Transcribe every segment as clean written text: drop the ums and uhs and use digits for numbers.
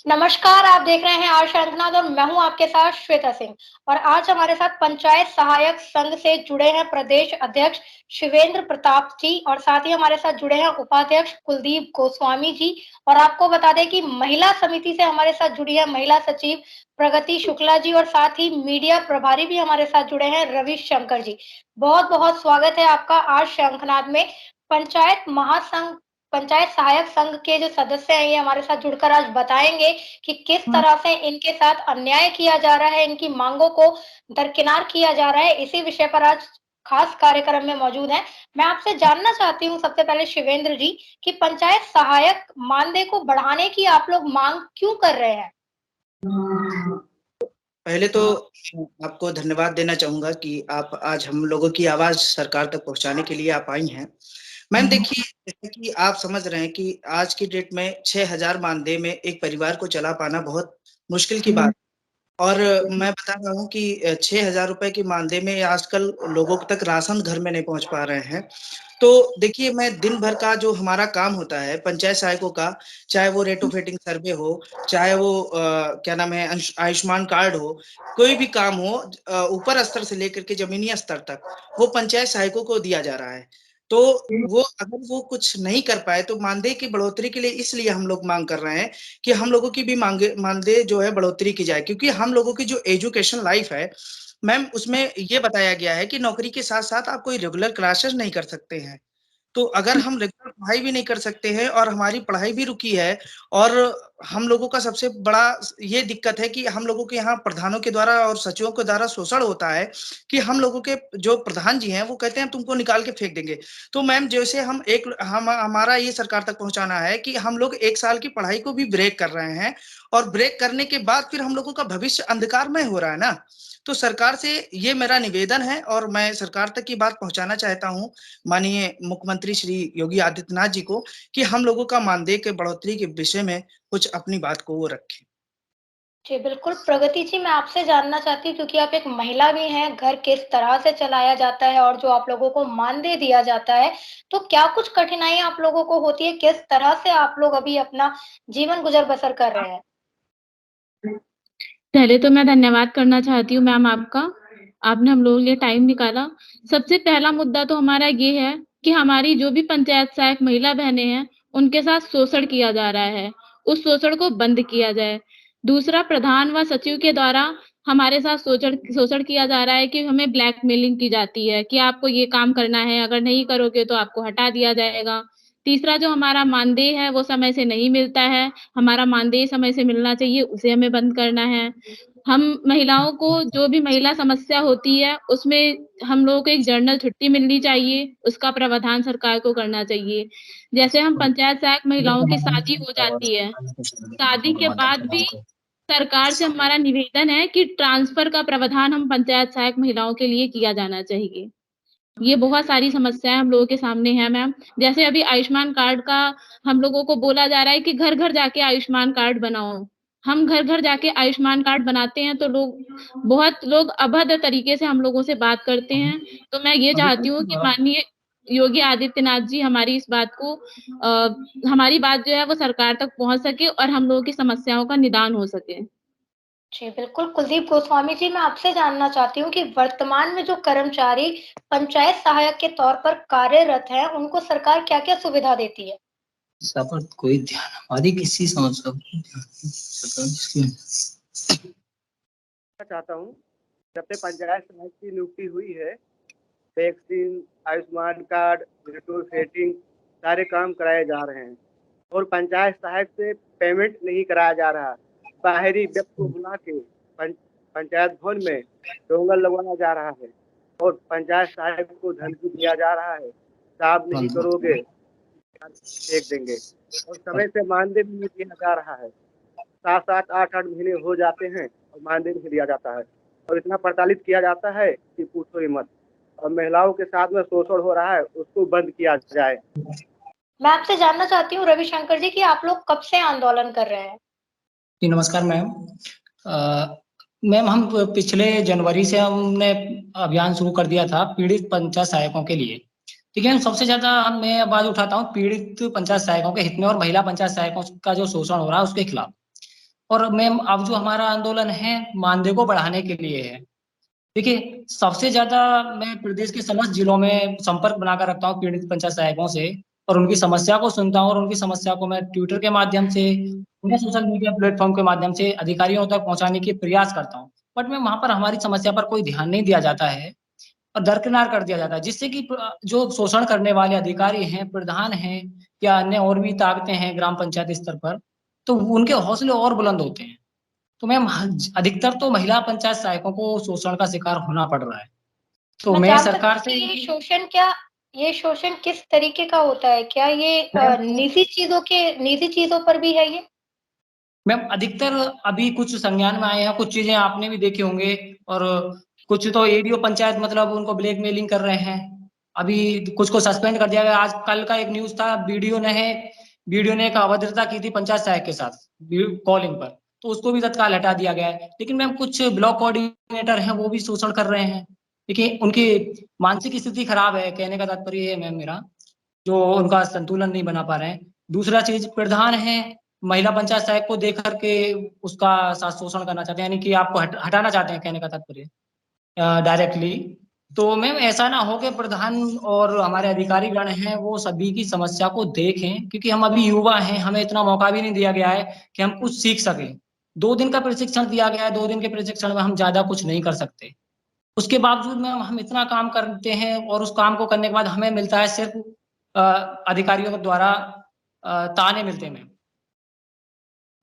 नमस्कार, आप देख रहे हैं आर्ष अंकनाद और मैं हूं आपके साथ श्वेता सिंह। और आज हमारे साथ पंचायत सहायक संघ से जुड़े हैं प्रदेश अध्यक्ष शिवेंद्र प्रताप जी और साथ ही हमारे साथ जुड़े हैं उपाध्यक्ष कुलदीप गोस्वामी जी। और आपको बता दें कि महिला समिति से हमारे साथ जुड़ी है महिला सचिव प्रगति शुक्ला जी और साथ ही मीडिया प्रभारी भी हमारे साथ जुड़े हैं रविशंकर जी। बहुत-बहुत स्वागत है आपका आर्ष अंकनाद में। पंचायत महासंघ पंचायत सहायक संघ के जो सदस्य हैं ये हमारे साथ जुड़कर आज बताएंगे कि किस तरह से इनके साथ अन्याय किया जा रहा है, इनकी मांगों को दरकिनार किया जा रहा है। इसी विषय पर आज खास कार्यक्रम में मौजूद हैं। मैं आपसे जानना चाहती हूँ सबसे पहले शिवेंद्र जी कि पंचायत सहायक मानदेय को बढ़ाने की आप लोग मांग क्यों कर रहे हैं? पहले तो आपको धन्यवाद देना चाहूँगा कि आप आज हम लोगों की आवाज़ सरकार तक पहुँचाने के लिए आप आई हैं। मैम देखिए, जैसे कि आप समझ रहे हैं कि आज की डेट में 6000 मानदेय में एक परिवार को चला पाना बहुत मुश्किल की बात। और मैं बता रहा हूँ कि 6000 रुपए की मानदेय में आजकल लोगों तक राशन घर में नहीं पहुँच पा रहे हैं। तो देखिए, मैं दिन भर का जो हमारा काम होता है पंचायत सहायकों का, चाहे वो रेट ऑफ रेटिंग सर्वे हो, चाहे वो क्या नाम है आयुष्मान कार्ड हो, कोई भी काम हो, ऊपर स्तर से लेकर के ज़मीनी स्तर तक, वो पंचायत सहायकों को दिया जा रहा है। तो वो अगर वो कुछ नहीं कर पाए तो मानदेय की बढ़ोतरी के लिए इसलिए हम लोग मांग कर रहे हैं कि हम लोगों की भी मानदेय जो है बढ़ोतरी की जाए, क्योंकि हम लोगों की जो एजुकेशन लाइफ है मैम, उसमें ये बताया गया है कि नौकरी के साथ-साथ आप कोई रेगुलर क्लासेस नहीं कर सकते हैं। तो अगर हम रेगुलर पढ़ाई भी नहीं कर सकते हैं और हमारी पढ़ाई भी रुकी है और हम लोगों का सबसे बड़ा ये दिक्कत है कि हम लोगों के यहाँ प्रधानों के द्वारा और सचिवों के द्वारा शोषण होता है कि हम लोगों के जो प्रधान जी हैं वो कहते हैं तुमको निकाल के फेंक देंगे। तो मैम जैसे हम हमारा ये सरकार तक पहुंचाना है कि हम लोग 1 साल की पढ़ाई को भी ब्रेक कर रहे हैं और ब्रेक करने के बाद फिर हम लोगों का भविष्य अंधकारमय हो रहा है ना। तो सरकार से ये मेरा निवेदन है और मैं सरकार तक की बात पहुंचाना चाहता हूँ माननीय मुख्यमंत्री श्री योगी आदित्यनाथ जी को कि हम लोगों का मानदेय के बढ़ोतरी के विषय में कुछ अपनी बात को वो रखें। जी, बिल्कुल। प्रगति जी, मैं आपसे जानना चाहती हूँ क्योंकि आप एक महिला भी हैं, घर किस तरह से चलाया जाता है और जो आप लोगों को मानदेय दिया जाता है, तो क्या कुछ कठिनाइयाँ आप लोगों को होती है? किस तरह से आप लोग अभी अपना जीवन गुज़र-बसर कर रहे हैं? पहले तो मैं धन्यवाद करना चाहती हूँ मैम आपका। आपने हम लोगों के लिए टाइम निकाला। सबसे पहला मुद्दा तो हमारा ये है कि हमारी जो भी पंचायत सहायक महिला बहनें हैं, उनके साथ शोषण किया जा रहा है। उस शोषण को बंद किया जाए। दूसरा, प्रधान व सचिव के द्वारा हमारे साथ शोषण शोषण किया जा रहा है कि हमें ब्लैकमेलिंग की जाती है कि आपको ये काम करना है, अगर नहीं करोगे तो आपको हटा दिया जाएगा। तीसरा, जो हमारा मानदेय है वो समय से नहीं मिलता है। हमारा मानदेय समय से मिलना चाहिए, उसे हमें बंद करना है। हम महिलाओं को जो भी महिला समस्या होती है, उसमें हम लोगों को एक जर्नल छुट्टी मिलनी चाहिए, उसका प्रावधान सरकार को करना चाहिए। जैसे हम पंचायत सहायक महिलाओं की शादी हो जाती है, शादी के बाद भी सरकार से हमारा निवेदन है कि ट्रांसफर का प्रावधान हम पंचायत सहायक महिलाओं के लिए किया जाना चाहिए। ये बहुत सारी समस्याएँ हम लोगों के सामने हैं मैम। जैसे अभी आयुष्मान कार्ड का हम लोगों को बोला जा रहा है कि घर-घर जाके आयुष्मान कार्ड बनाओ। हम घर-घर जाके आयुष्मान कार्ड बनाते हैं तो बहुत लोग अभद्र तरीके से हम लोगों से बात करते हैं। तो मैं ये चाहती हूँ कि माननीय योगी आदित्यनाथ जी हमारी इस बात को हमारी बात जो है वो सरकार तक पहुँच सके और हम लोगों की समस्याओं का निदान हो सके। जी, बिल्कुल। कुलदीप गोस्वामी जी, मैं आपसे जानना चाहती हूँ कि वर्तमान में जो कर्मचारी पंचायत सहायक के तौर पर कार्यरत हैं, उनको सरकार क्या-क्या सुविधा देती है? ऐसा पर कोई ध्यान हमारी किसी समस्या को ध्यान नहीं चाहता हूँ, जब से पंचायत सहायक की नियुक्ति हुई है, vaccine, Ayushman card, rate setting सारे काम कराए जा रहे हैं और पंचायत सहायक से पेमेंट नहीं कराया जा रहा। बाहरी व्यक्ति को बुला के पंचायत भवन में डोंगर लगवाया जा रहा है और पंचायत सहायक को धमकी दिया जा रहा है, काम नहीं करोगे फेंक देंगे और समय से मानदेय भी नहीं दिया जा रहा है। 7-7, 8-8 महीने हो जाते हैं और मानदेय नहीं दिया जाता है और इतना प्रताड़ित किया जाता है कि पूछो ही मत। और महिलाओं के साथ में शोषण हो रहा है, उसको बंद किया जाए। मैं आपसे जानना चाहती हूँ रविशंकर जी कि आप लोग कब से आंदोलन कर रहे हैं? जी नमस्कार मैम। मैम हम पिछले जनवरी से हमने अभियान शुरू कर दिया था पीड़ित पंचायत सहायकों के लिए। ठीक है, सबसे ज्यादा मैं आवाज उठाता हूँ पीड़ित पंचायत सहायकों के हित में और महिला पंचायत सहायकों का जो शोषण हो रहा है उसके खिलाफ। और मैम अब जो हमारा आंदोलन है मानदेय को बढ़ाने के लिए है। देखिए, सबसे ज्यादा मैं प्रदेश के समस्त जिलों में संपर्क बनाकर रखता हूँ पीड़ित पंचायत सहायकों से, और उनकी समस्या को सुनता हूँ, और उनकी समस्या को मैं ट्विटर के माध्यम से, अन्य सोशल मीडिया प्लेटफॉर्म के माध्यम से अधिकारियों तक पहुंचाने की प्रयास करता हूँ। बट मैं वहां पर हमारी समस्या पर कोई ध्यान नहीं दिया जाता है और दरकिनार कर दिया जाता है, जिससे कि जो शोषण करने वाले अधिकारी हैं, प्रधान हैं या अन्य और भी ताकतें हैं ग्राम पंचायत स्तर पर, तो उनके हौसले और बुलंद होते हैं। तो मैम अधिकतर तो महिला पंचायत सहायकों को शोषण का शिकार होना पड़ रहा है। तो मैं मैं जान सरकार सकती से हूँ कि ये शोषण किस तरीके का होता है? क्या ये निजी चीज़ों पर भी है ये? मैम अधिकतर अभी कुछ संज्ञान में आए हैं, कुछ चीजें आपने भी देखे होंगे, और कुछ तो एडीओ पंचायत मतलब उनको ब्लैकमेलिंग कर रहे हैं। अभी कुछ को सस्पेंड कर दिया गया। आज कल का एक न्यूज था, वीडियो ने एक अभद्रता की थी पंचायत सहायक के साथ कॉलिंग पर, तो उसको भी तत्काल हटा दिया गया है। लेकिन मैम कुछ ब्लॉक कोऑर्डिनेटर हैं, वो भी शोषण कर रहे हैं। देखिए, उनकी मानसिक स्थिति खराब है, कहने का तात्पर्य है मैम मेरा, जो उनका संतुलन नहीं बना पा रहे हैं। दूसरा चीज, प्रधान है महिला पंचायत सहायक को देख करके उसका साथ शोषण करना चाहते हैं, यानी कि आपको हटाना चाहते हैं, कहने का तात्पर्य डायरेक्टली। तो मैम ऐसा ना हो कि प्रधान और हमारे अधिकारीगण हैं वो सभी की समस्या को देखें, क्योंकि हम अभी युवा हैं, हमें इतना मौका भी नहीं दिया गया है कि हम कुछ सीख सकें। 2 दिन का प्रशिक्षण दिया गया है, 2 दिन के प्रशिक्षण में हम ज्यादा कुछ नहीं कर सकते। उसके बावजूद में हम इतना काम करते हैं, और उस काम को करने के बाद हमें मिलता है सिर्फ अ, अधिकारियों के द्वारा ताने मिलते हैं।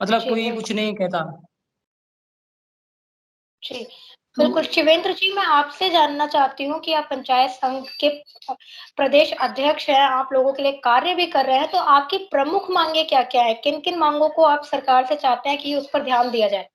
मतलब जी, कोई कुछ बिल्कुल। नहीं कहता। जी, तो बिल्कुल। शिवेंद्र जी, मैं आपसे जानना चाहती हूँ कि आप पंचायत संघ के प्रदेश अध्यक्ष हैं, आप लोगों के लिए कार्य भी कर रहे हैं, तो आपकी प्रमुख माँगें क्या-क्या हैं? किन-किन माँगों को आप सरकार से चाहते हैं कि उस पर ध्यान दिया जाए?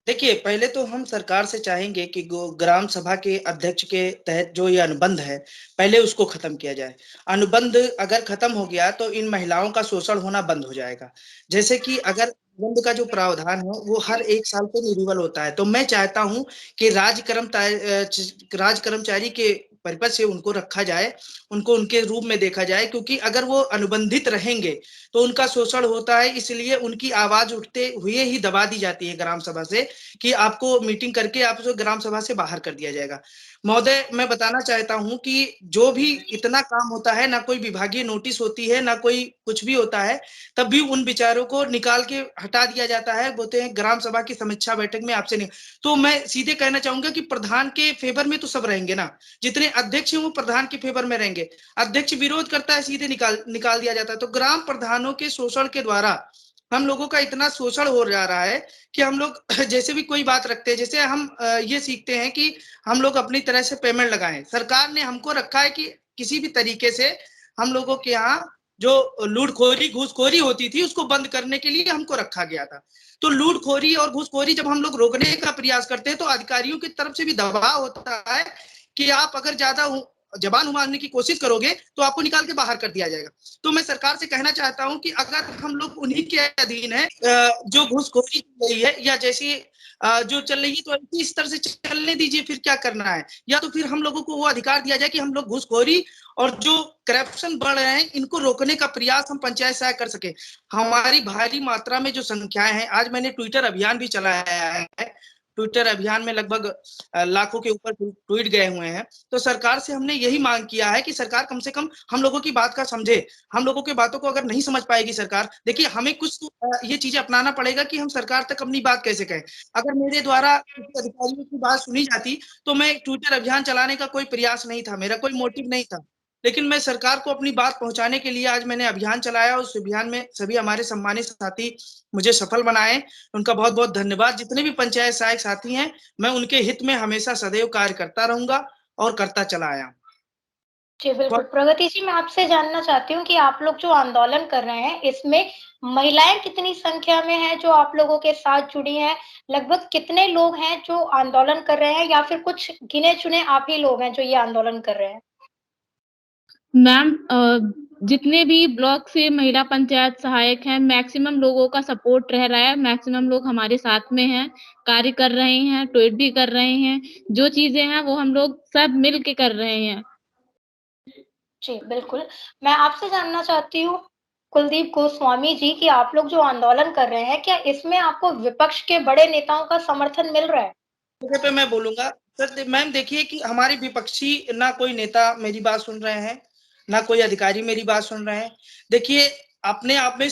देखिए, पहले तो हम सरकार से चाहेंगे कि ग्राम सभा के अध्यक्ष के तहत जो ये अनुबंध है, पहले उसको खत्म किया जाए। अनुबंध अगर खत्म हो गया तो इन महिलाओं का शोषण होना बंद हो जाएगा। जैसे कि अगर अनुबंध का जो प्रावधान है वो हर 1 साल पे रिन्यूअल होता है, तो मैं चाहता हूँ कि राज कर्मचारी के परिपद से उनको रखा जाए, उनको उनके रूप में देखा जाए, क्योंकि अगर वो अनुबंधित रहेंगे तो उनका शोषण होता है, इसलिए उनकी आवाज उठते हुए ही दबा दी जाती है ग्राम सभा से कि आपको मीटिंग करके आपको ग्राम सभा से बाहर कर दिया जाएगा। महोदय, मैं बताना चाहता हूं कि जो भी इतना काम होता है, ना कोई विभागीय नोटिस होती है, ना कोई कुछ भी होता है, तब भी उन बेचारों को निकाल के हटा दिया जाता है। बोलते हैं ग्राम सभा की समीक्षा बैठक में आपसे नहीं। तो मैं सीधे कहना चाहूंगा कि प्रधान के फेवर में तो सब रहेंगे ना, जितने अध्यक्ष हैं वो प्रधान के फेवर में रहेंगे। अध्यक्ष विरोध करता है, सीधे निकाल दिया जाता है। तो ग्राम प्रधानों के शोषण के द्वारा हम लोगों का इतना शोषण हो जा रहा है कि हम लोग जैसे भी कोई बात रखते हैं, जैसे हम ये सीखते हैं कि हम लोग अपनी तरह से पेमेंट लगाएं। सरकार ने हमको रखा है कि किसी भी तरीके से हम लोगों के यहाँ जो लूटखोरी घूसखोरी होती थी उसको बंद करने के लिए हमको रखा गया था। तो लूटखोरी और घूसखोरी जब हम लोग रोकने का प्रयास करते हैं तो अधिकारियों की तरफ से भी दबाव होता है कि आप अगर ज्यादा जबान उमारने की कोशिश करोगे तो आपको निकाल के बाहर कर दिया जाएगा। तो मैं सरकार से कहना चाहता हूं कि अगर हम लोग उन्हीं के अधीन है, जो घूसखोरी चल रही है या जैसी जो चल रही है, तो इसी स्तर से चलने दीजिए, फिर क्या करना है। या तो फिर हम लोगों को वो अधिकार दिया जाए कि हम लोग घूसखोरी और जो करप्शन बढ़ रहे हैं इनको रोकने का प्रयास हम पंचायत से कर सके। हमारी भारी मात्रा में जो संख्याएं हैं, आज मैंने ट्विटर अभियान भी चलाया है। ट्विटर अभियान में लगभग लाखों के ऊपर ट्वीट गए हुए हैं। तो सरकार से हमने यही मांग किया है कि सरकार कम से कम हम लोगों की बात का समझे। हम लोगों की बातों को अगर नहीं समझ पाएगी सरकार, देखिए हमें कुछ ये चीजें अपनाना पड़ेगा कि हम सरकार तक अपनी बात कैसे कहें। अगर मेरे द्वारा किसी अधिकारियों की बात सुनी जाती तो मैं ट्विटर अभियान चलाने का कोई प्रयास नहीं था, मेरा कोई मोटिव नहीं था। लेकिन मैं सरकार को अपनी बात पहुंचाने के लिए आज मैंने अभियान चलाया। उस अभियान में सभी हमारे सम्मानित साथी मुझे सफल बनाए, उनका बहुत बहुत धन्यवाद। जितने भी पंचायत सहायक साथी हैं, मैं उनके हित में हमेशा सदैव कार्य करता रहूंगा और करता चला आया। जी, बिल्कुल। प्रगति जी, मैं आपसे जानना चाहती हूँ कि आप लोग जो आंदोलन कर रहे हैं, इसमें महिलाएँ कितनी संख्या में हैं जो आप लोगों के साथ जुड़ी हैं? लगभग कितने लोग हैं जो आंदोलन कर रहे हैं, या फिर कुछ गिने-चुने आप ही लोग हैं जो ये आंदोलन कर रहे हैं? मैम, जितने भी ब्लॉक से महिला पंचायत सहायक हैं, मैक्सिमम लोगों का सपोर्ट रह रहा है, मैक्सिमम लोग हमारे साथ में हैं, कार्य कर रहे हैं, ट्वीट भी कर रहे हैं। जो चीज़ें हैं वो हम लोग सब मिल के कर रहे हैं। जी, बिल्कुल। मैं आपसे जानना चाहती हूँ कुलदीप गोस्वामी जी कि आप लोग जो आंदोलन कर रहे हैं, क्या इसमें आपको विपक्ष के बड़े नेताओं का समर्थन मिल रहा है? जगह पे मैं बोलूंगा सर, मैम देखिए कि हमारे विपक्षी ना कोई नेता मेरी बात सुन रहे हैं, ना कोई अधिकारी मेरी बात सुन रहे हैं। देखिए अपने आप में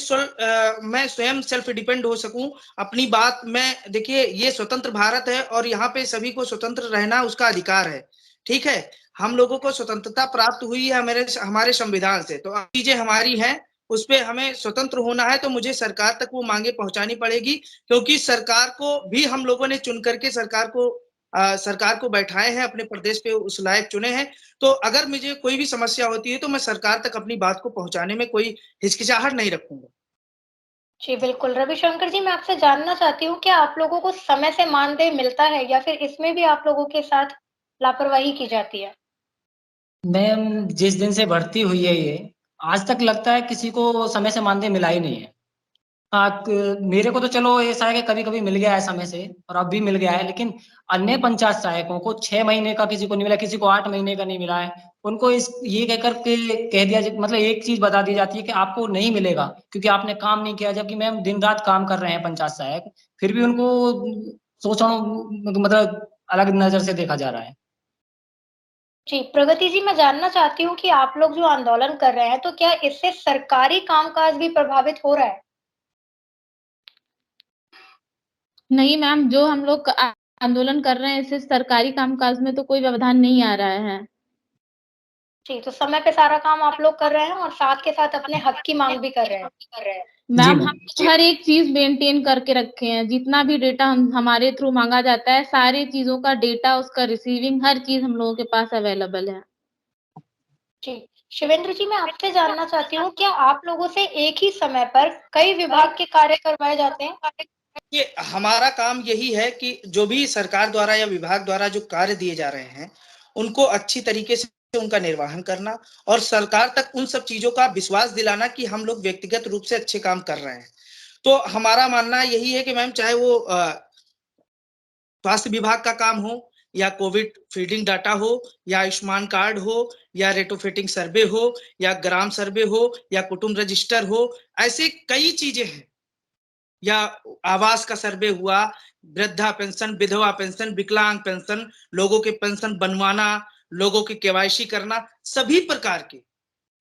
मैं स्वयं सेल्फ डिपेंड हो सकूं अपनी बात में। देखिए ये स्वतंत्र भारत है और यहाँ पे सभी को स्वतंत्र रहना उसका अधिकार है, ठीक है। हम लोगों को स्वतंत्रता प्राप्त हुई है हमारे संविधान से, तो चीजें हमारी हैं, उस पर हमें स्वतंत्र होना है, तो मुझे सरकार तक वो मांगे पहुंचानी पड़ेगी, क्योंकि सरकार को भी हम लोगों ने चुन करके सरकार को बैठाए हैं, अपने प्रदेश पे उस लायक चुने हैं। तो अगर मुझे कोई भी समस्या होती है तो मैं सरकार तक अपनी बात को पहुंचाने में कोई हिचकिचाहट नहीं रखूंगा। जी, बिल्कुल। रविशंकर जी, मैं आपसे जानना चाहती हूँ, क्या आप लोगों को समय से मानदेय मिलता है या फिर इसमें भी आप लोगों के साथ लापरवाही की जाती है? मैम जिस दिन से भर्ती हुई है ये, आज तक लगता है किसी को समय से मानदेय मिला ही नहीं है। मेरे को तो चलो ऐसा है कि कभी-कभी मिल गया है समय से और अब भी मिल गया है, लेकिन अन्य पंचायत सहायकों को 6 महीने का किसी को नहीं मिला, किसी को 8 महीने का नहीं मिला है। उनको ये कहकर के कह दिया मतलब एक चीज़ बता दी जाती है कि आपको नहीं मिलेगा क्योंकि आपने काम नहीं किया, जबकि मैम दिन-रात काम कर रहे हैं पंचायत सहायक, फिर भी उनको शोषण मतलब अलग नज़र से देखा जा रहा है। जी, प्रगति जी, मैं जानना चाहती हूँ कि आप लोग जो आंदोलन कर रहे हैं, तो क्या इससे सरकारी कामकाज भी प्रभावित हो रहा है? नहीं मैम, जो हम लोग आंदोलन कर रहे हैं, इससे सरकारी कामकाज में तो कोई व्यवधान नहीं आ रहा है। जी, तो समय पे सारा काम आप लोग कर रहे हैं और साथ के साथ अपने हक की माँग भी कर रहे हैं। Ma'am ma'am. हम हर एक चीज़ मेंटेन करके रखे हैं, जितना भी डेटा हमारे थ्रू माँगा जाता है, सारी चीज़ों का डेटा, उसका रिसीविंग हर चीज़ हम लोगों के पास अवेलेबल है। जी, शिवेंद्र जी, मैं आपसे जानना चाहती हूँ, क्या आप लोगों से एक ही समय पर कई विभाग के कार्य करवाए जाते हैं? ये हमारा काम यही है कि जो भी सरकार द्वारा या विभाग द्वारा जो कार्य दिए जा रहे हैं, उनको अच्छी तरीके से उनका निर्वहन करना और सरकार तक उन सब चीजों का विश्वास दिलाना कि हम लोग व्यक्तिगत रूप से अच्छे काम कर रहे हैं। तो हमारा मानना यही है कि मैम चाहे वो स्वास्थ्य विभाग का काम हो या कोविड फीडिंग डाटा हो या आयुष्मान कार्ड हो या रेटोफिटिंग सर्वे हो या ग्राम सर्वे हो या कुटुंब रजिस्टर हो, ऐसे कई चीजें हैं, या आवास का सर्वे हुआ, वृद्धा पेंशन, विधवा पेंशन, विकलांग पेंशन, लोगों के पेंशन बनवाना, लोगों की केवाईसी करना, सभी प्रकार के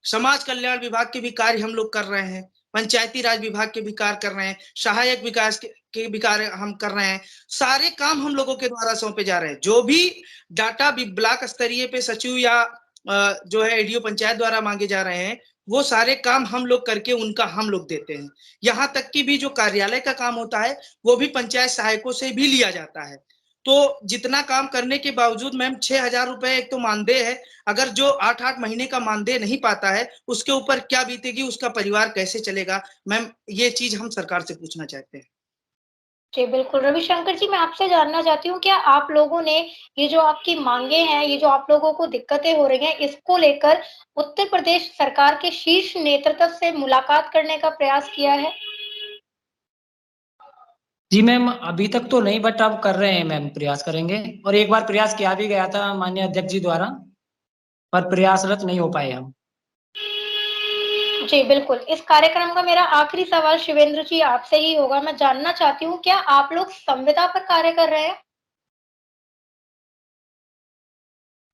समाज कल्याण विभाग के भी कार्य हम लोग कर रहे हैं, पंचायती राज विभाग के भी कार्य कर रहे हैं, सहायक विकास के भी कार्य हम कर रहे हैं। सारे काम हम लोगों के द्वारा सौंपे जा रहे हैं। जो भी डाटा ब्लॉक स्तरीय पे सचिव या जो है एडीओ पंचायत द्वारा मांगे जा रहे हैं, वो सारे काम हम लोग करके उनका हम लोग देते हैं। यहाँ तक कि भी जो कार्यालय का काम होता है वो भी पंचायत सहायकों से भी लिया जाता है। तो जितना काम करने के बावजूद मैम 6,000 रुपए एक तो मानदेय है, अगर जो 8-8 महीने का मानदेय नहीं पाता है, उसके ऊपर क्या बीतेगी, उसका परिवार कैसे चलेगा? मैम ये चीज हम सरकार से पूछना चाहते हैं। जी, बिल्कुल। रविशंकर जी, मैं आपसे जानना चाहती हूँ, क्या आप लोगों ने ये जो आपकी माँगे हैं, ये जो आप लोगों को दिक्कतें हो रही हैं, इसको लेकर उत्तर प्रदेश सरकार के शीर्ष नेतृत्व से मुलाकात करने का प्रयास किया है? जी मैम, अभी तक तो नहीं बट अब कर रहे हैं मैम, प्रयास करेंगे और एक बार प्रयास किया भी गया था माननीय अध्यक्ष जी द्वारा, पर प्रयासरत नहीं हो पाए हम। जी, बिल्कुल। इस कार्यक्रम का मेरा आखिरी सवाल शिवेंद्र जी आपसे ही होगा। मैं जानना चाहती हूँ, क्या आप लोग संविदा पर कार्य कर रहे हैं?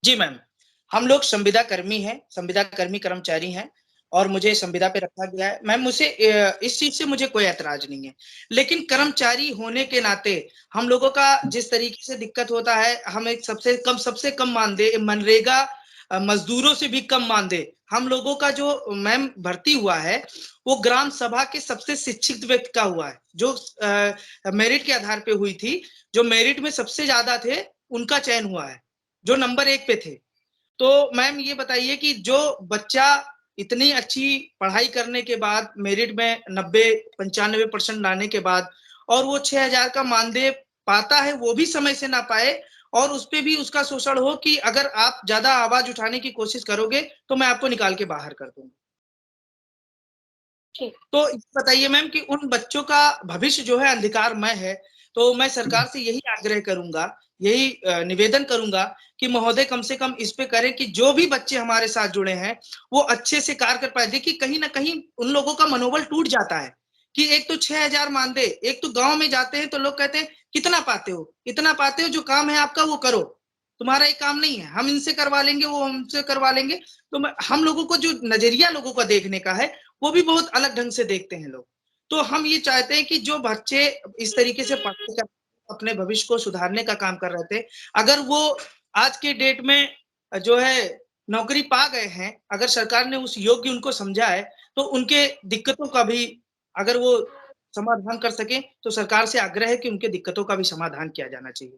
जी मैम, हम लोग संविदा कर्मी हैं, संविदा कर्मी कर्मचारी हैं और मुझे संविदा पे रखा गया है। मैम मुझे इस चीज से मुझे कोई ऐतराज नहीं है, लेकिन कर्मचारी होने के नाते हम लोगों का जिस तरीके से दिक्कत होता है, हमें सबसे कम मानदेय मनरेगा मजदूरों से भी कम मानदेय हम लोगों का जो मैम भर्ती हुआ है वो ग्राम सभा के सबसे शिक्षित व्यक्ति का हुआ है, जो मेरिट के आधार पे हुई थी। जो मेरिट में सबसे ज्यादा थे उनका चयन हुआ है, जो नंबर 1 पे थे। तो मैम ये बताइए कि जो बच्चा इतनी अच्छी पढ़ाई करने के बाद मेरिट में 90-95% लाने के बाद और वो 6,000 का मानदेय पाता है, वो भी समय से ना पाए और उस पे भी उसका शोषण हो कि अगर आप ज्यादा आवाज उठाने की कोशिश करोगे तो मैं आपको निकाल के बाहर कर दूंगा। ठीक। तो बताइए मैम कि उन बच्चों का भविष्य जो है अंधकारमय है। तो मैं सरकार से यही आग्रह करूंगा यही निवेदन करूंगा कि महोदय कम से कम इस पे करें कि जो भी बच्चे हमारे साथ जुड़े हैं वो अच्छे से कार्य कर पाए। देखिए कहीं ना कहीं उन लोगों का मनोबल टूट जाता है कि एक तो 6,000 मान दे, एक तो गांव में जाते हैं तो लोग कहते हैं कितना पाते हो, इतना पाते हो, जो काम है आपका वो करो, तुम्हारा एक काम नहीं है, हम इनसे करवा लेंगे, वो हमसे करवा लेंगे। तो हम लोगों को जो नजरिया लोगों का देखने का है वो भी बहुत अलग ढंग से देखते हैं लोग। तो हम ये चाहते हैं कि जो बच्चे इस तरीके से पढ़ाई कर अपने भविष्य को सुधारने का काम कर रहे थे, अगर वो आज के डेट में जो है नौकरी पा गए हैं, अगर सरकार ने उस योग्य उनको समझा है, तो उनके दिक्कतों का भी अगर वो समाधान कर सके तो सरकार से आग्रह है कि उनके दिक्कतों का भी समाधान किया जाना चाहिए।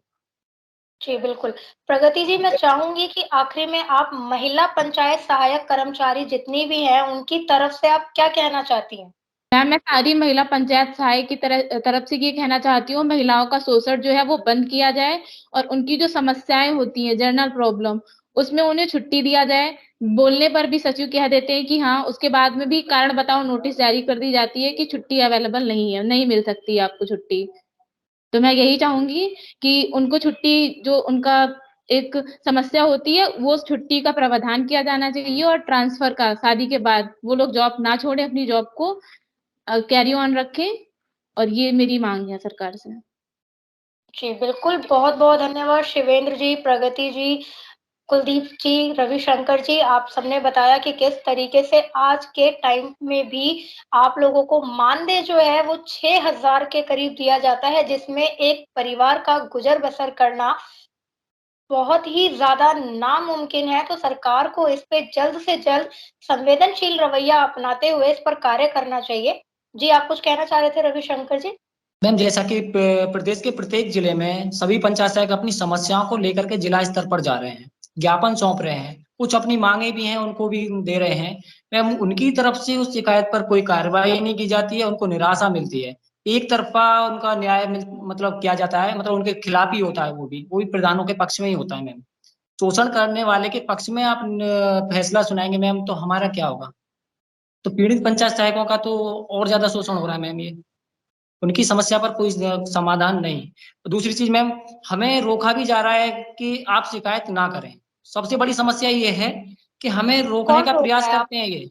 जी, बिल्कुल। प्रगति जी, मैं चाहूँगी कि आखिरी में आप महिला पंचायत सहायक कर्मचारी जितनी भी हैं, उनकी तरफ से आप क्या कहना चाहती हैं? मैम, मैं सारी महिला पंचायत सहायक की तरफ से ये कहना चाहती हूँ, महिलाओं का शोषण जो है वो बंद किया जाए और उनकी जो समस्याएँ होती हैं, जनरल प्रॉब्लम, उसमें उन्हें छुट्टी दिया जाए। बोलने पर भी सचिव कह देते हैं कि हाँ, उसके बाद में भी कारण बताओ नोटिस जारी कर दी जाती है कि छुट्टी अवेलेबल नहीं है, नहीं मिल सकती है आपको छुट्टी। तो मैं यही चाहूँगी कि उनको छुट्टी जो उनका एक समस्या होती है, वो छुट्टी का प्रावधान किया जाना चाहिए और ट्रांसफ़र का शादी के बाद वो लोग जॉब ना छोड़ें, अपनी जॉब को कैरी ऑन रखें और ये मेरी माँग है सरकार से। जी, बिल्कुल, बहुत-बहुत धन्यवाद शिवेंद्र जी, प्रगति जी, कुलदीप जी, रविशंकर जी, आप सबने बताया कि किस तरीके से आज के टाइम में भी आप लोगों को मानदेय जो है वो 6,000 के करीब दिया जाता है, जिसमें एक परिवार का गुज़र-बसर करना बहुत ही ज़्यादा नामुमकिन है। तो सरकार को इस पे जल्द से जल्द संवेदनशील रवैया अपनाते हुए इस पर कार्य करना चाहिए। जी, आप कुछ कहना चाह रहे थे रविशंकर जी? मैम, जैसा कि प्रदेश के प्रत्येक जिले में सभी पंचायत सहायक अपनी समस्याओं को लेकर के जिला स्तर पर जा रहे हैं, ज्ञापन सौंप रहे हैं, कुछ अपनी मांगे भी हैं उनको भी दे रहे हैं। मैम, उनकी तरफ से उस शिकायत पर कोई कार्रवाई नहीं की जाती है, उनको निराशा मिलती है। एक तरफा उनका न्याय मतलब किया जाता है, मतलब उनके खिलाफ ही होता है, वो भी प्रधानों के पक्ष में ही होता है। मैम, शोषण करने वाले के पक्ष में आप फैसला सुनाएंगे मैम, तो हमारा क्या होगा? तो पीड़ित पंचायत सहायकों का तो और ज्यादा शोषण हो रहा है मैम। ये उनकी समस्या पर कोई समाधान नहीं। दूसरी चीज मैम, हमें रोका भी जा रहा है कि आप शिकायत ना करें। सबसे बड़ी समस्या ये है कि हमें रोकने कौन का रोक रहा प्रयास है आप करते हैं ये।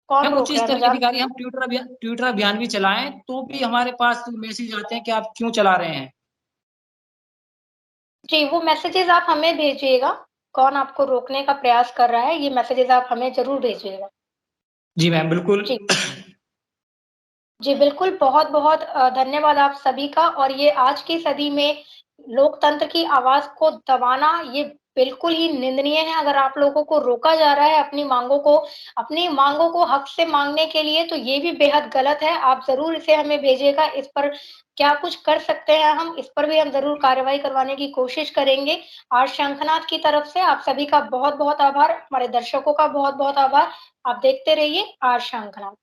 कौन मैम, उच्च रोक रहा है? स्तर मैं के जान अधिकारी, सकती हम हूँ? ट्विटर अभियान भी चलाएं तो भी हमारे पास मैसेज आते हैं कि आप क्यों चला रहे हैं। जी, वो मैसेजेज़ आप हमें भेजिएगा। कौन आपको रोकने का प्रयास कर रहा है, ये मैसेजेज़ आप हमें ज़रूर भेजिएगा। जी मैम, बिल्कुल। जी। जी, बिल्कुल, बहुत-बहुत धन्यवाद आप सभी का और ये आज की सदी में लोकतंत्र की आवाज़ को दबाना ये बिल्कुल ही निंदनीय है। अगर आप लोगों को रोका जा रहा है अपनी माँगों को हक से माँगने के लिए तो ये भी बेहद गलत है। आप ज़रूर इसे हमें भेजिएगा। इस पर क्या कुछ कर सकते हैं हम, इस पर भी हम ज़रूर कार्रवाई करवाने की कोशिश करेंगे। और शंखनाद की तरफ से आप सभी का बहुत-बहुत आभार, हमारे दर्शकों का बहुत-बहुत आभार। आप देखते रहिए आर शंखनाद।